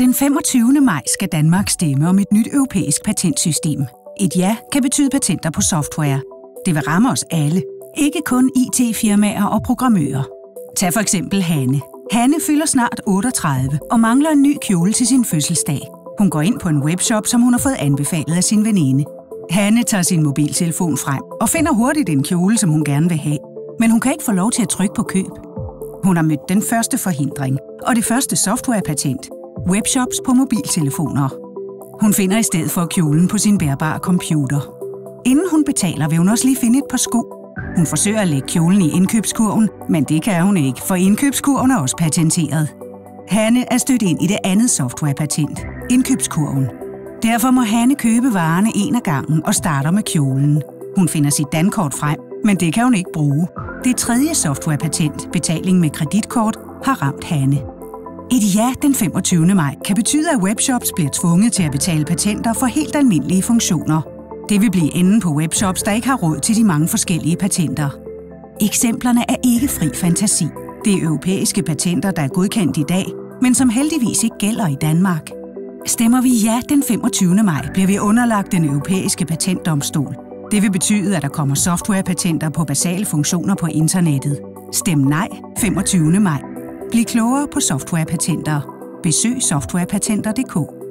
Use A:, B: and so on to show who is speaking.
A: Den 25. maj skal Danmark stemme om et nyt europæisk patentsystem. Et ja kan betyde patenter på software. Det vil ramme os alle, ikke kun IT-firmaer og programmører. Tag for eksempel Hanne. Hanne fylder snart 38 og mangler en ny kjole til sin fødselsdag. Hun går ind på en webshop, som hun har fået anbefalet af sin veninde. Hanne tager sin mobiltelefon frem og finder hurtigt en kjole, som hun gerne vil have. Men hun kan ikke få lov til at trykke på køb. Hun har mødt den første forhindring og det første softwarepatent. Webshops på mobiltelefoner. Hun finder i stedet for kjolen på sin bærbare computer. Inden hun betaler, vil hun også lige finde et par sko. Hun forsøger at lægge kjolen i indkøbskurven, men det kan hun ikke, for indkøbskurven er også patenteret. Hanne er stødt ind i det andet softwarepatent, indkøbskurven. Derfor må Hanne købe varerne en ad gangen og starter med kjolen. Hun finder sit dankort frem, men det kan hun ikke bruge. Det tredje softwarepatent, betaling med kreditkort, har ramt Hanne. Et ja den 25. maj kan betyde, at webshops bliver tvunget til at betale patenter for helt almindelige funktioner. Det vil blive enden på webshops, der ikke har råd til de mange forskellige patenter. Eksemplerne er ikke fri fantasi. Det er europæiske patenter, der er godkendt i dag, men som heldigvis ikke gælder i Danmark. Stemmer vi ja den 25. maj, bliver vi underlagt den europæiske patentdomstol. Det vil betyde, at der kommer softwarepatenter på basale funktioner på internettet. Stem nej 25. maj. Bliv klogere på softwarepatenter. Besøg softwarepatenter.dk.